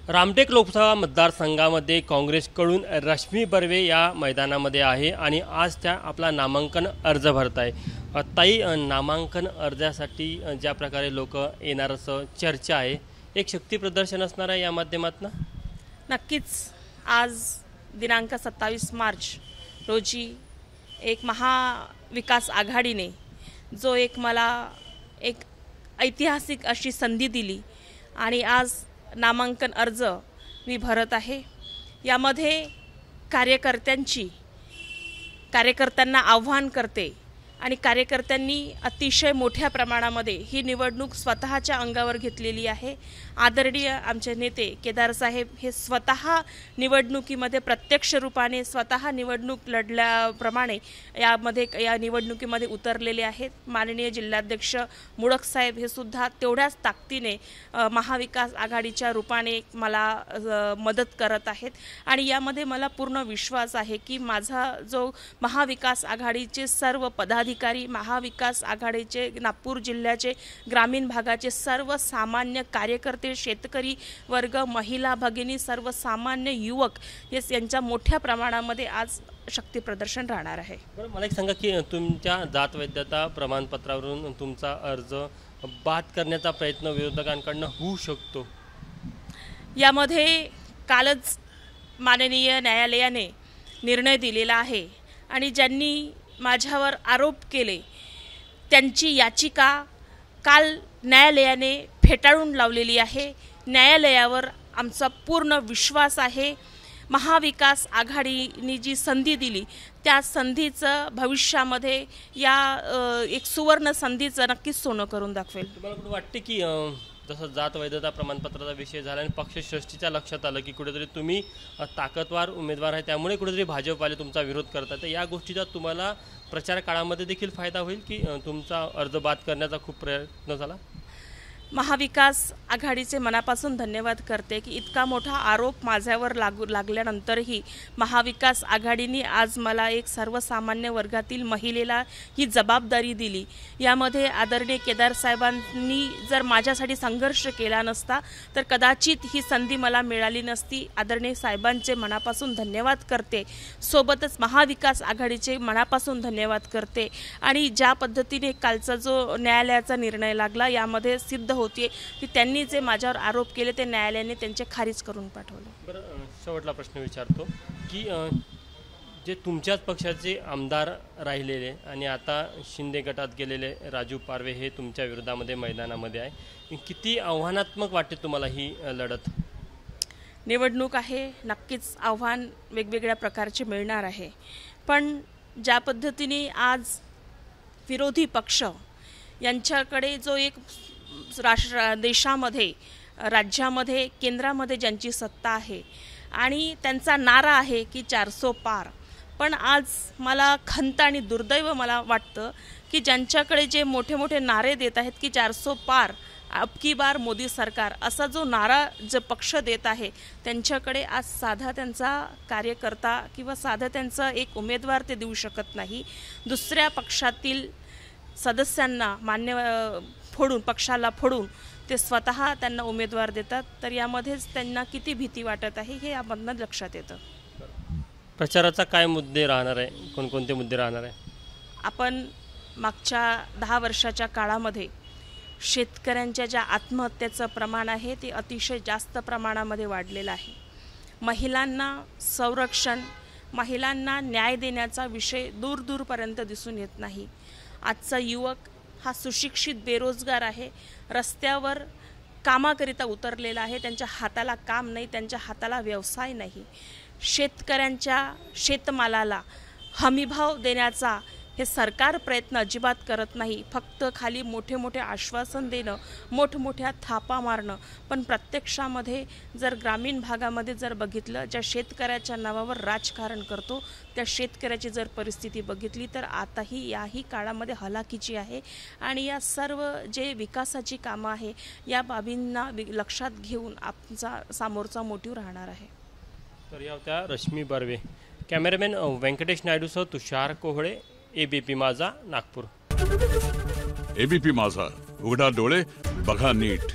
रामटेक लोकसभा मतदारसंघामध्ये काँग्रेसकडून रश्मी बर्वे या मैदानामध्ये आहे आणि आज त्या आपला नामांकन अर्ज भरत आहे। ताई, नामांकन अर्जासाठी ज्या प्रकारे लोक येणार असं चर्चा आहे, एक शक्ती प्रदर्शन असणार आहे या माध्यमातून। नक्कीच आज दिनांक 27 मार्च रोजी एक महाविकास आघाडीने जो मला एक ऐतिहासिक अशी संधी दिली आणि आज नामांकन अर्ज मी भरत आहे। यामध्ये कार्यकर्त्यांना आव्हान करते आणि कार्यकर्त्यांनी अतिशय मोठ्या प्रमाणामध्ये ही निवडणूक स्वतःच्या अंगावर घेतलेली आहे। आदरणीय आमचे नेते केदार साहेब हे स्वतः निवडणुकीमध्ये प्रत्यक्ष रूपाने स्वतः निवडणूक लढल्याप्रमाणे या निवडणुकीमध्ये उतरलेले आहेत। माननीय जिल्हाध्यक्ष मुळक साहेब हे सुद्धा तेवढ्याच ताकदीने महाविकास आघाडीच्या रूपाने मला मदत करत आहेत आणि यामध्ये मला पूर्ण विश्वास आहे की माझा जो महाविकास आघाडीचे सर्व पदाधिकारी, महाविकास आघाडीचे नागपूर जिल्ह्याचे ग्रामीण भागाचे सर्व सामान्य कार्यकर्ते, शेतकरी वर्ग, महिला भगिनी, सर्वसामान्य युवक यांच्या मोठ्या प्रमाणामध्ये आज शक्ती प्रदर्शन राहणार आहे। बरं, मला एक सांगा की तुमच्या जात वैधता प्रमाणपत्रावरून तुमचा अर्ज बाद करण्याचा प्रयत्न विरोधकांकडून होऊ शकतो? यामध्ये कालच माननीय न्यायालयाने निर्णय दिलेला आहे आणि ज्यांनी माझ्यावर आरोप केले त्यांची याचिका काल न्यायालयाने फेटाळून लावलेली आहे। न्यायालयावर आमचा पूर्ण विश्वास आहे। महाविकास आघाडीने जी संधी दिली त्या संधीचं भविष्यामध्ये एक सुवर्ण संधीचं नक्कीच सोनं करून दाखवेल। तुम्हाला वाटते की जसं जात वैधता प्रमाणपत्राचा विषय झाला आणि पक्षश्रेष्ठीच्या लक्षात आलं की कुठेतरी तुम्ही ताकदवार उमेदवार आहे, त्यामुळे कुठेतरी भाजपवाले तुमचा विरोध करतात, तर या गोष्टीचा तुम्हाला प्रचार काळामध्ये देखील फायदा होईल की तुमचा अर्ज बाद करण्याचा खूप प्रयत्न झाला? महाविकास आघाडीचे मनापासून धन्यवाद करते की इतका मोठा आरोप माझ्यावर लागल्यानंतरही महाविकास आघाडीने आज मला एक सर्वसामान्य वर्गातील महिलेला ही जबाबदारी दिली। यामध्ये आदरणीय केदार साहेबांनी जर माझ्यासाठी संघर्ष केला नसता तर कदाचित ही संधी मला मिळाली नसती। आदरणीय साहेबांचे मनापासून धन्यवाद करते, सोबतच महाविकास आघाडीचे मनापासून धन्यवाद करते आणि ज्या पद्धतीने कालचा जो न्यायालयाचा निर्णय लागला यामध्ये सिद्ध होती की त्यांनी जे माझ्यावर आरोप केले ते न्यायालयाने त्यांचे खारिज करून पाठवले। बरं, शेवटला प्रश्न विचारतो की जे तुमच्याच पक्षाचे आमदार राहिलेले आणि आता शिंदे गटात गेलेले राजू पारवे हे तुमच्या विरोधामध्ये मैदानामध्ये आहे, किती आव्हानात्मक वाटते तुम्हाला ही लढत? निवडणूक आहे, नक्कीच आव्हान वेगवेगळ्या प्रकारचे मिळणार आहे, पण ज्या पद्धतीने आज विरोधी पक्ष यांच्याकडे जो एक देशामध्ये, राज्यामध्ये, केंद्रामध्ये ज्यांची सत्ता आहे आणि त्यांचा नारा आहे की 400 पार, पण आज मला खंत आणि दुर्दैव मला वाटतं की ज्यांच्याकडे जे मोठे मोठे नारे देत आहेत की 400 पार, अब की बार मोदी सरकार, असा जो नारा जो पक्ष देत आहे त्यांच्याकडे आज साधा त्यांचा कार्यकर्ता किंवा साधा त्यांचा एक उमेदवार ते देऊ शकत नाही। दुसऱ्या पक्षातील सदस्यांना पक्षाला फोडून ते स्वतः त्यांना उमेदवार देतात, तर यामध्येच त्यांना किती भीती वाटत आहे हे यामधनं लक्षात येतं। प्रचाराचा काय मुद्दे राहणार आहे, कोणकोणते मुद्दे राहणार आहे? आपण मागच्या 10 वर्षाच्या काळामध्ये शेतकऱ्यांच्या ज्या आत्महत्येचं प्रमाण आहे ते अतिशय जास्त प्रमाणामध्ये वाढलेलं आहे। महिलांना संरक्षण, महिलांना न्याय देण्याचा विषय दूरपर्यंत दिसून येत नाही। आजचा युवक हा सुशिक्षित बेरोजगार आहे, रस्त्यावर कामाकरिता उतरलेला आहे, त्यांच्या हाताला काम नाही, त्यांच्या हाताला व्यवसाय नाही। शेतकऱ्यांच्या शेतमालाला हमीभाव देण्याचा हे सरकार प्रयत्न अजिबात करत नाही, फक्त खाली मोठे मोठे आश्वासन देणं, मोठमोठ्या थापा मारणं, पण प्रत्यक्षामध्ये जर ग्रामीण भागामध्ये जर बघितलं, ज्या शेतकऱ्याच्या नावावर राजकारण करतो त्या शेतकऱ्याची जर परिस्थिती बघितली तर आताही याही काळामध्ये हलाखीची आहे आणि या सर्व जे विकासाची कामं आहे या बाबींना लक्षात घेऊन आमचा समोरचा मोटिव्ह राहणार आहे। तर या होत्या रश्मी बर्वे। कॅमेरामॅन व्यंकटेश नायडूसह तुषार कोहळे, एबीपी माझा, नागपूर। एबीपी माझा, उघडा डोळे बघा नीट।